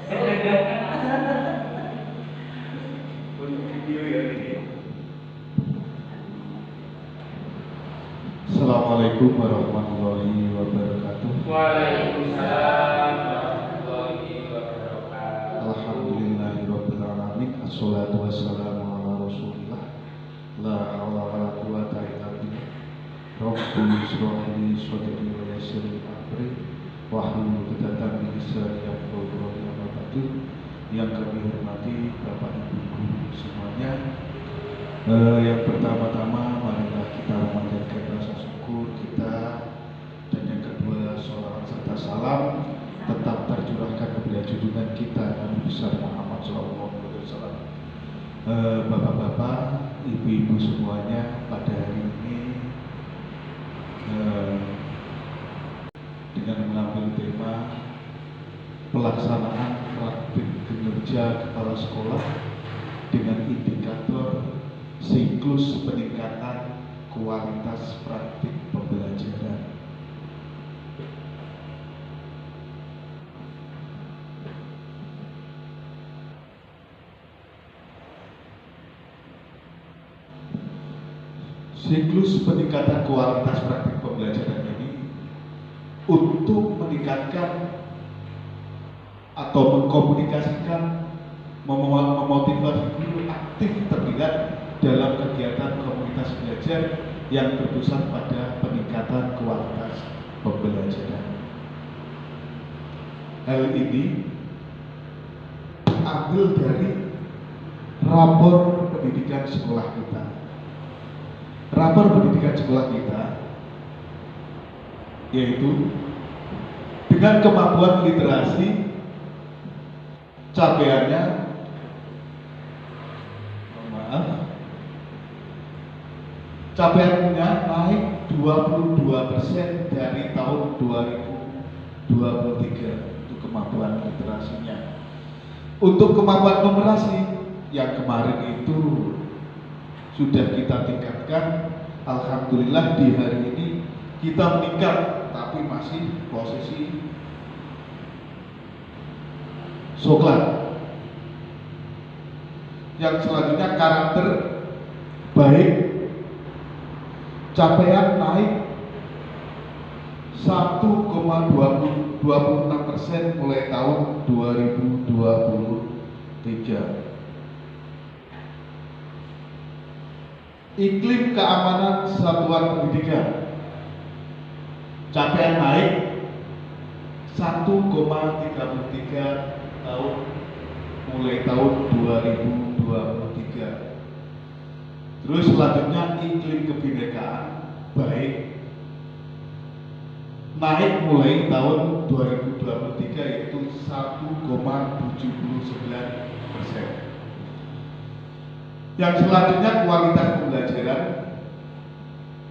Untuk video ya ini. Assalamualaikum warahmatullahi wabarakatuh. Waalaikumsalam warahmatullahi wabarakatuh. Alhamdulillahirabbil alamin. Assalatu wassalamu ala Rasulillah. La haula wala quwata illa billah. Rabbi shrah li sadri wa yassir li amri wahlul 'uqdatam min lisani yafqahu qawli. Amma ba'du. Yang kami hormati Bapak Ibu guru semuanya. Yang pertama-tama marilah kita memanjatkan rasa syukur kita, dan yang kedua sholawat serta salam tetap tercurahkan kepada junjungan kita Nabi besar Muhammad SAW. Bapak-bapak, ibu-ibu semuanya, pada hari ini dengan mengambil tema pelaksanaan praktik kinerja kepala sekolah dengan indikator siklus peningkatan kualitas praktik pembelajaran. Siklus peningkatan kualitas praktik pembelajaran ini untuk meningkatkan atau mengkomunikasikan, memotivasi guru aktif terlibat dalam kegiatan komunitas belajar yang berpusat pada peningkatan kualitas pembelajaran. Hal ini diambil dari rapor pendidikan sekolah kita. Rapor pendidikan sekolah kita yaitu dengan kemampuan literasi capaiannya capaiannya naik 22% dari tahun 2023 untuk kemampuan literasinya. Untuk kemampuan numerasi yang kemarin itu sudah kita tingkatkan, alhamdulillah di hari ini kita meningkat, tapi masih posisi soklat. Yang selanjutnya karakter baik, capaian naik 1,26% mulai tahun 2023. Iklim keamanan satuan pendidikan, capaian naik 1,33 tahun mulai tahun 2023. Terus selanjutnya iklim kebinekaan baik, naik mulai tahun 2023 yaitu 1,79%. Yang selanjutnya kualitas pembelajaran,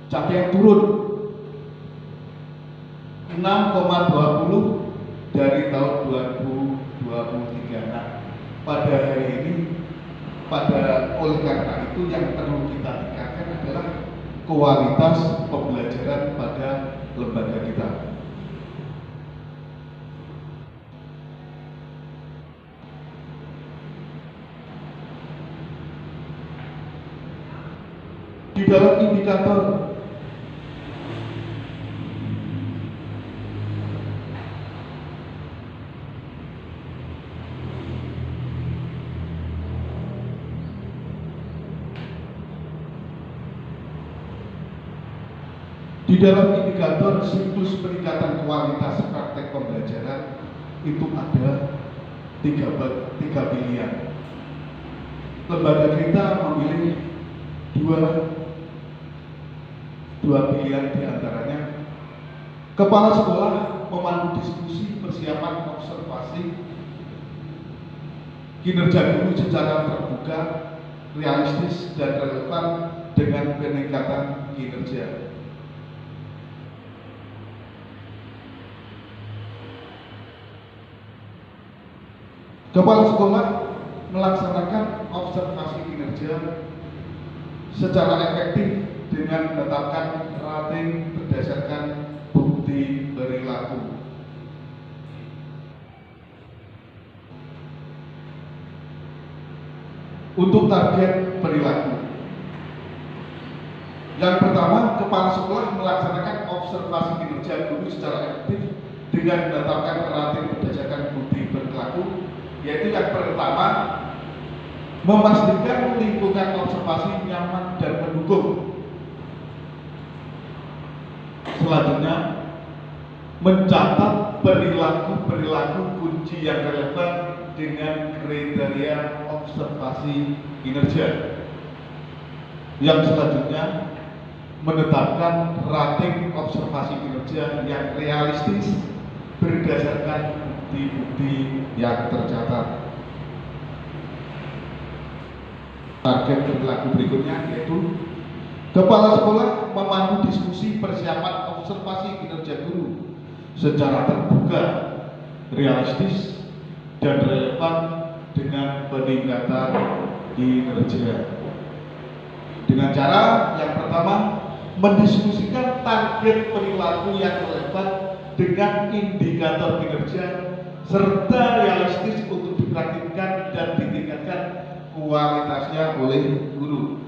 capaian turun 6,20 dari tahun 2023. Nah, pada hari ini, oleh karena itu yang perlu kita tingkatkan adalah kualitas pembelajaran pada lembaga kita. Di dalam indikator siklus peningkatan kualitas praktek pembelajaran itu ada tiga pilihan. Lembaga kita memilih dua pilihan, diantaranya kepala sekolah memandu diskusi persiapan observasi kinerja guru secara terbuka, realistis dan relevan dengan peningkatan kinerja. Kepala sekolah melaksanakan observasi kinerja secara efektif dengan menetapkan rating berdasarkan bukti perilaku. untuk target perilaku. Yang pertama, kepala sekolah melaksanakan observasi kinerja guru secara efektif dengan menetapkan relatif berdasarkan bukti berlaku, yaitu yang pertama, memastikan lingkungan observasi nyaman dan mendukung. Selanjutnya, mencatat perilaku kunci yang relevan dengan kriteria observasi kinerja. Yang selanjutnya, menetapkan rating observasi kinerja yang realistis berdasarkan bukti-bukti yang tercatat. Target perilaku berikutnya yaitu kepala sekolah memandu diskusi persiapan observasi kinerja guru secara terbuka, realistis, dan relevan dengan peningkatan kinerja. Dengan cara yang pertama, mendiskusikan target perilaku yang relevan dengan indikator kinerja serta realistis untuk dipraktikkan dan ditingkatkan kualitasnya oleh guru.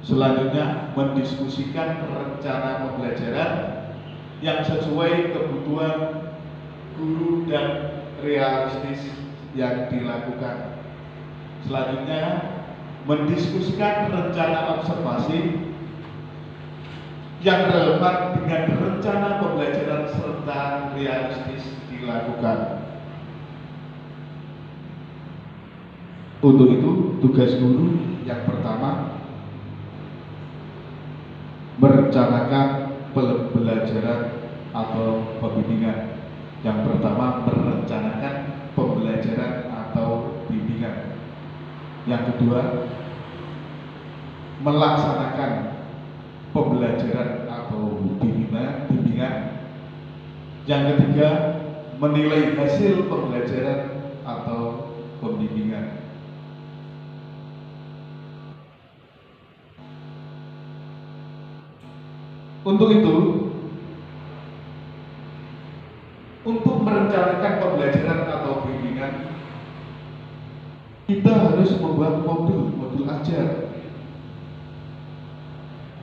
Selanjutnya, mendiskusikan rencana pembelajaran yang sesuai kebutuhan guru dan realistis yang dilakukan. Selanjutnya, mendiskusikan rencana observasi yang relevan dengan rencana pembelajaran serta realistis dilakukan. Untuk itu, tugas guru yang pertama, merencanakan pembelajaran atau pembimbingan. Yang pertama, merencanakan pembelajaran atau bimbingan. Yang kedua, melaksanakan pembelajaran atau bimbingan. Yang ketiga, menilai hasil pembelajaran atau pembimbingan. Untuk itu, untuk merencanakan pembelajaran atau bimbingan, kita harus membuat modul ajar.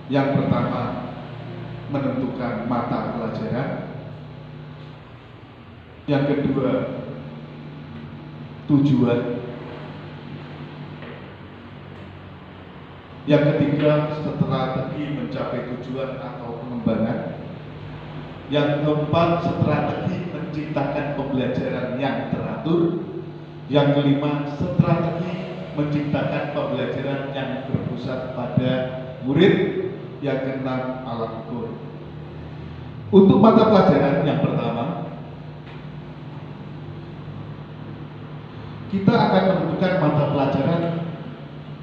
Yang pertama, menentukan mata pelajaran. Yang kedua, tujuan. Yang ketiga, strategi mencapai tujuan atau pengembangan. Yang keempat, strategi menciptakan pembelajaran yang teratur. Yang kelima, strategi menciptakan pembelajaran yang berpusat pada murid. Yang keenam, alat ukur. Untuk mata pelajaran yang pertama, kita akan menentukan mata pelajaran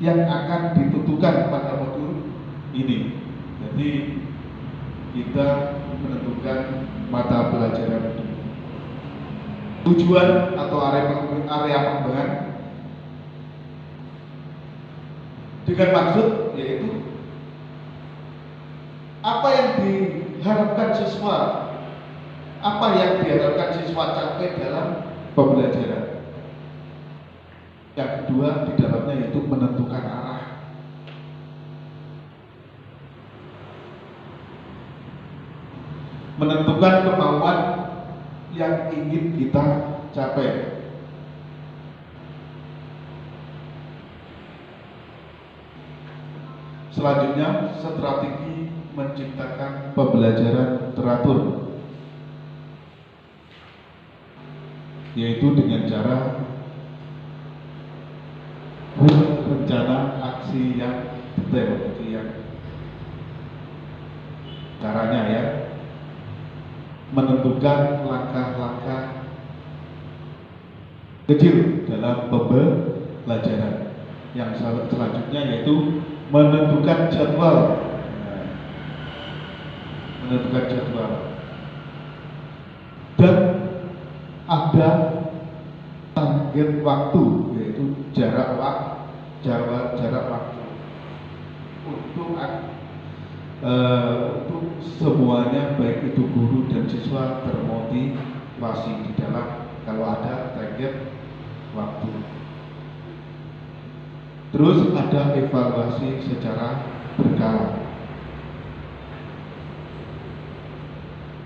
yang akan ditentukan pada modul ini. Jadi kita menentukan mata pelajaran tujuan atau area pengembangan dengan maksud yaitu apa yang diharapkan siswa, apa yang diharapkan siswa capai dalam pembelajaran. Yang kedua, di dalamnya yaitu menentukan arah. Menentukan kemauan yang ingin kita capai. Selanjutnya, strategi menciptakan pembelajaran teratur, yaitu dengan cara rencana aksi yang detail. Caranya ya, menentukan langkah-langkah kecil dalam pembelajaran. Yang selanjutnya yaitu menentukan jadwal. Dan ada target waktu, yaitu jarak waktu untuk semuanya, baik itu guru dan siswa termotivasi di dalam kalau ada target waktu. Terus ada evaluasi secara berkala.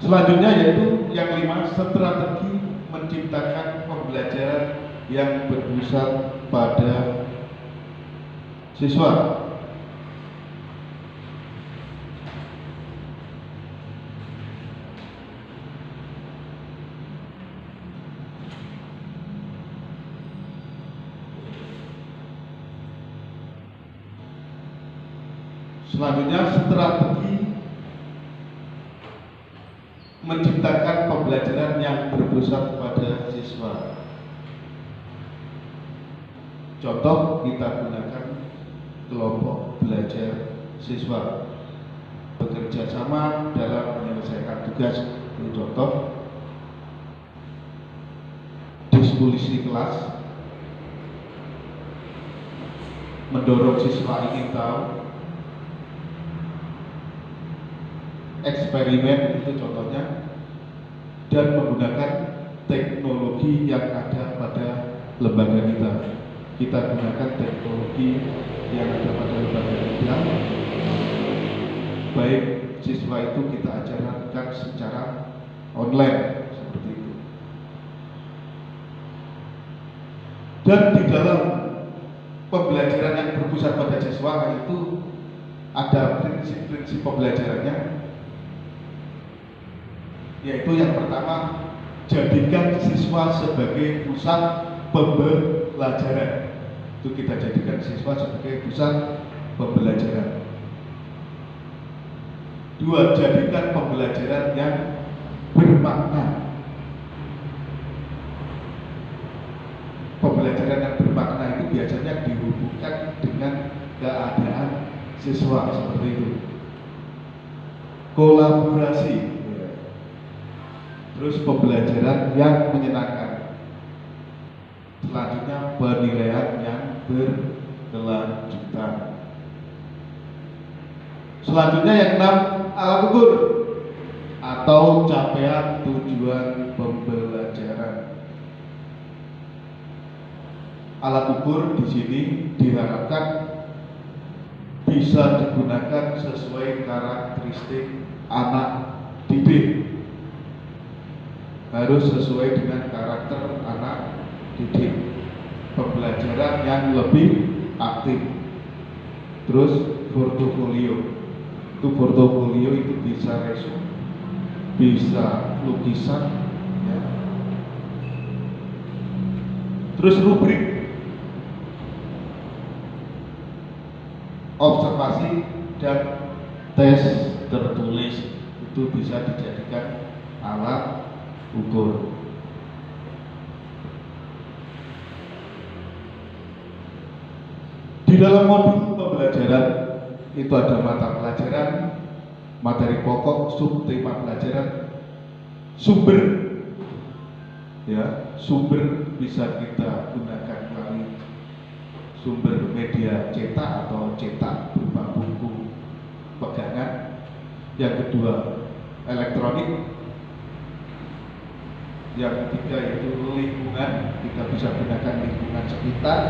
Selanjutnya yaitu yang 5, strategi menciptakan pembelajaran yang berpusat pada siswa. Selanjutnya strategi menciptakan pembelajaran yang berpusat pada siswa. Contoh, kita gunakan kelompok belajar siswa, bekerja sama dalam menyelesaikan tugas. Ini contoh, diskusi kelas, mendorong siswa ingin tahu, eksperimen, itu contohnya, dan menggunakan teknologi yang ada pada lembaga kita. Kita gunakan teknologi yang ada pada lembaga kita, baik siswa itu kita ajarkan secara online seperti itu. Dan di dalam pembelajaran yang berpusat pada siswa itu ada prinsip-prinsip pembelajarannya, yaitu yang pertama, jadikan siswa sebagai pusat pembelajaran. Itu kita jadikan siswa sebagai pusat pembelajaran. 2, jadikan pembelajaran yang bermakna. Pembelajaran yang bermakna itu biasanya dihubungkan dengan keadaan siswa, seperti itu. Kolaborasi. Terus pembelajaran yang menyenangkan. Selanjutnya penilaian yang berkelanjutan. Selanjutnya yang 6, alat ukur atau capaian tujuan pembelajaran. Alat ukur di sini diharapkan bisa digunakan sesuai karakteristik anak didik. Harus sesuai dengan karakter anak didik. Pembelajaran yang lebih aktif. Terus portofolio. Itu portofolio itu bisa resume, bisa lukisan, ya. Terus rubrik, observasi dan tes tertulis itu bisa dijadikan alat ukur. Di dalam modul pembelajaran itu ada mata pelajaran, materi pokok, subtema pelajaran, sumber. Ya, sumber bisa kita gunakan melalui sumber media cetak atau cetak berupa buku pegangan. Yang kedua, elektronik. Yang ketiga itu lingkungan, kita bisa gunakan lingkungan sekitar.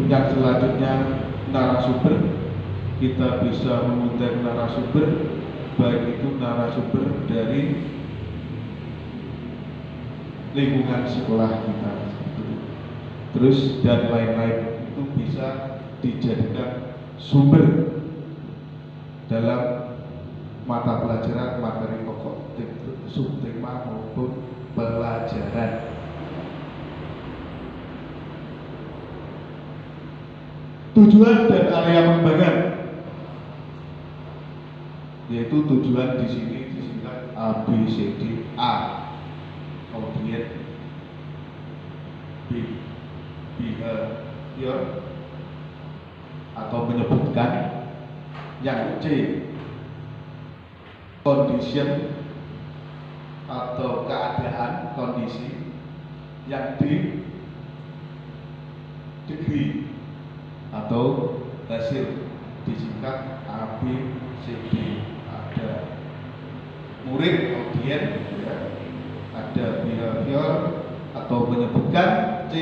Yang selanjutnya narasumber, kita bisa mengundang narasumber, baik itu narasumber dari lingkungan sekolah kita. Terus dan lain-lain itu bisa dijadikan sumber dalam mata pelajaran, materi pokok, subtema maupun pelajaran. Tujuan dan area pengembangan, yaitu tujuan di sini disingkat ABCD. A, audience. B, behavior atau menyebutkan. Yang C, condition atau keadaan, kondisi. Yang D, degree atau hasil, disingkat ABCD. Ada murid, audien, ya. Ada behavior atau menyebutkan, C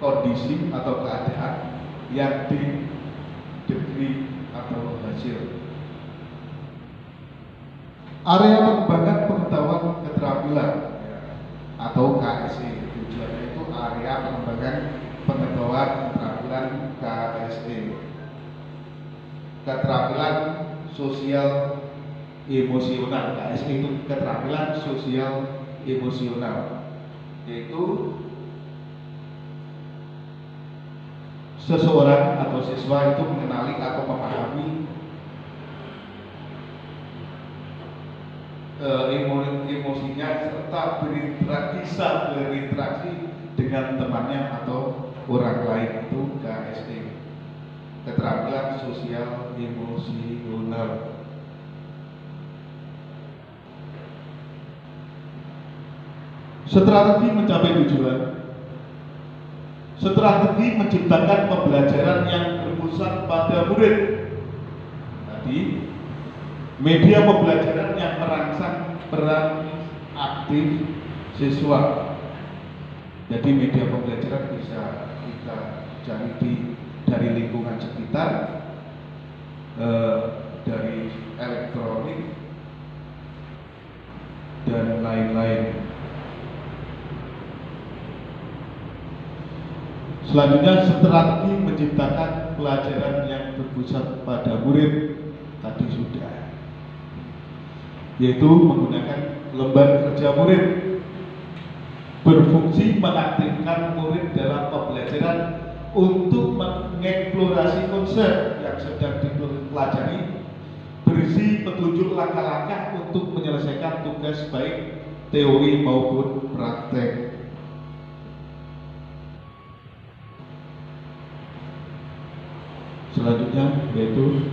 kondisi atau keadaan yang di degree atau hasil. Area pengembangan pengetahuan keterampilan atau KSE, tujuannya itu area pengembangan pengetahuan keterampilan KSE, keterampilan sosial emosional. KSE itu keterampilan sosial emosional, yaitu seseorang atau siswa itu mengenali atau memahami emosinya serta bisa berinteraksi dengan temannya atau orang lain, itu KSE, keterampilan sosial emosional. Strategi mencapai tujuan. Strategi menciptakan pembelajaran yang berpusat pada murid. Tadi media pembelajaran yang merangsang peran aktif siswa. Jadi media pembelajaran bisa kita cari dari lingkungan sekitar, dari elektronik dan lain-lain. Selanjutnya, strategi menciptakan pelajaran yang berpusat pada murid tadi sudah, yaitu menggunakan lembar kerja murid, berfungsi mengaktifkan murid dalam pembelajaran untuk mengeksplorasi konsep yang sedang dipelajari, berisi petunjuk langkah-langkah untuk menyelesaikan tugas baik teori maupun praktek. Selanjutnya yaitu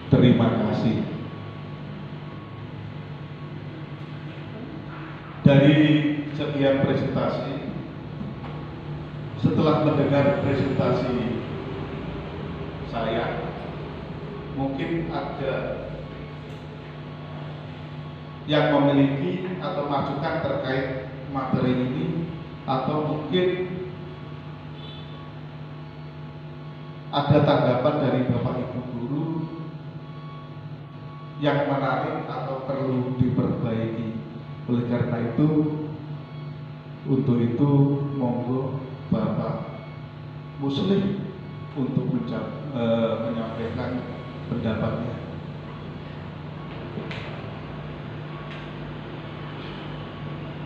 terima kasih. Dari sekian presentasi, setelah mendengar presentasi saya, mungkin ada yang memiliki atau masukan terkait materi ini, atau mungkin ada tanggapan dari Bapak Ibu guru yang menarik atau perlu diperbaiki. Oleh karena itu, untuk itu monggo Bapak Muslim untuk menyampaikan pendapatnya.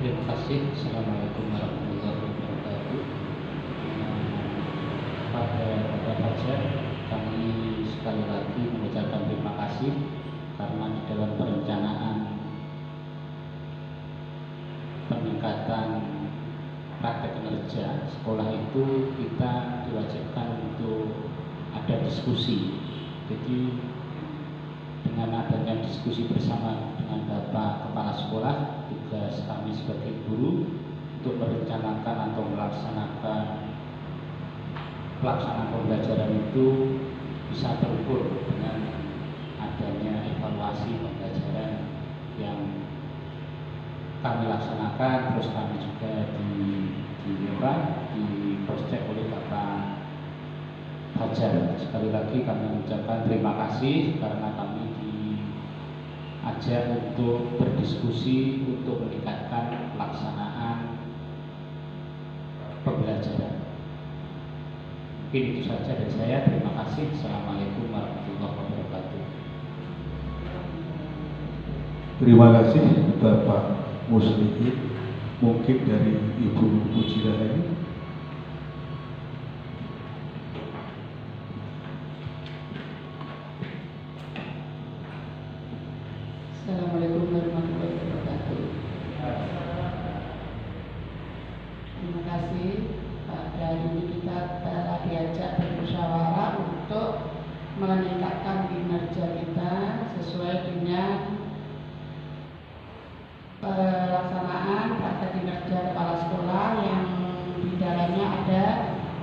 Terima kasih. Assalamualaikum warahmatullahi wabarakatuh. Pada Fajar, kami sekali lagi mengucapkan terima kasih karena di dalam perencanaan peningkatan praktek kinerja sekolah itu kita diwajibkan untuk ada diskusi. Jadi dengan adanya diskusi bersama dengan Bapak Kepala Sekolah, tugas kami sebagai guru untuk merencanakan atau melaksanakan pelaksanaan pembelajaran itu bisa terukur dengan adanya evaluasi pembelajaran yang kami laksanakan, terus kami juga di cross check oleh Bapak Fajar. Sekali lagi kami mengucapkan terima kasih karena kami diajak untuk berdiskusi untuk meningkatkan pelaksanaan pembelajaran. Mungkin itu saja dari saya. Terima kasih. Assalamualaikum warahmatullahi wabarakatuh. Terima kasih Bapak Muslimin. Mungkin dari Ibu Mujirahani. Assalamualaikum warahmatullahi wabarakatuh. Terima kasih. Pada hari ini kita telah diajak bermusyawarah untuk meningkatkan kinerja kita sesuai dengan pelaksanaan praktek kinerja kepala sekolah yang di dalamnya ada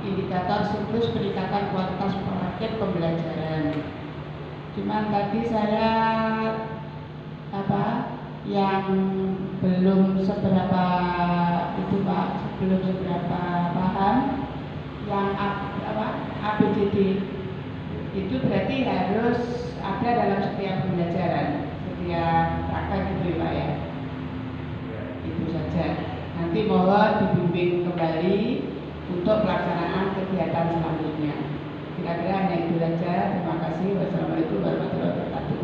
indikator siklus peningkatan kualitas praktek pembelajaran. Cuman tadi saya yang belum seberapa itu Pak, belum seberapa paham ABCD. Itu berarti harus ada dalam setiap pembelajaran, setiap praktek gitu ya Pak ya. Itu saja. Nanti mohon dibimbing kembali untuk pelaksanaan kegiatan selanjutnya. Kira-kira hanya itu saja. Terima kasih. Wassalamualaikum warahmatullahi wabarakatuh.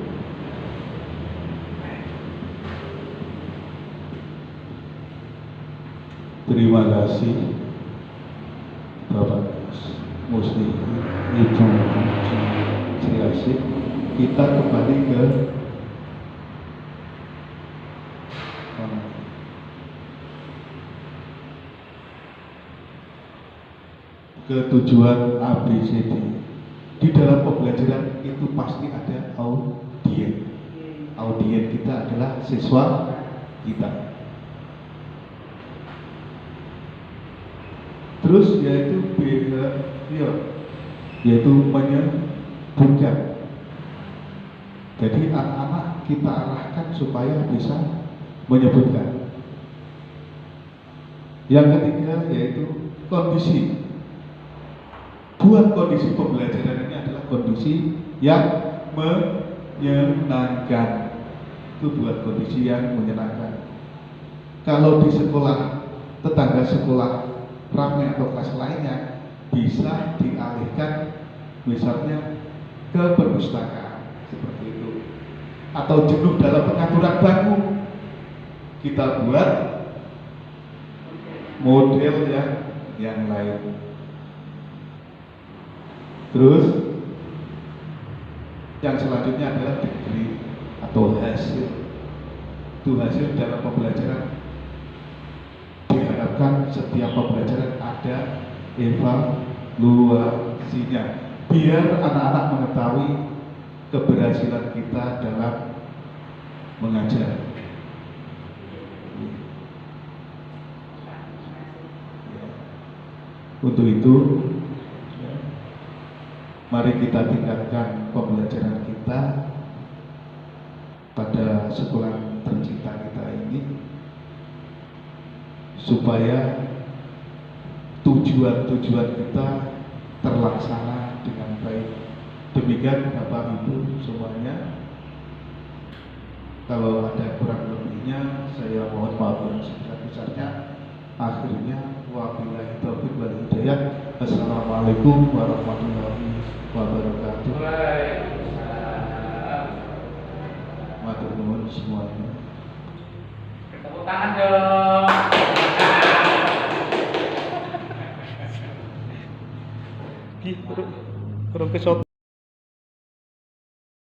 Terima kasih Bapak Muslim Ibu Sri Asih. Kita kembali ke tujuan ABCD. Di dalam pembelajaran itu pasti ada audien. Audien kita adalah siswa kita. Terus yaitu behavior, yaitu menyebutkan. Jadi anak-anak kita arahkan supaya bisa menyebutkan. Yang ketiga yaitu kondisi. Buat kondisi pembelajaran ini adalah kondisi yang menyenangkan. Itu buat kondisi yang menyenangkan. Kalau di sekolah, tetangga sekolah ramai atau kelas lainnya, bisa dialihkan misalnya ke perpustakaan seperti itu. Atau jenuh dalam pengaturan bangku, kita buat model yang lain. Terus yang selanjutnya adalah degree atau hasil. Itu hasil dalam pembelajaran. Diharapkan setiap pembelajaran ada evaluasinya, biar anak-anak mengetahui keberhasilan kita dalam mengajar. Untuk itu, mari kita tingkatkan pembelajaran kita pada sekolah tercinta kita ini, supaya tujuan-tujuan kita terlaksana dengan baik. Demikian Bapak Ibu semuanya. Kalau ada kurang lebihnya, saya mohon maaf yang sebesar-besarnya. Akhirnya, wabillahi taufiq wal hidayah. Assalamualaikum warahmatullahi wabarakatuh. Waalaikumsalam. Matur nuwun semuanya. Tepuk tangan dong. Kurang kesot.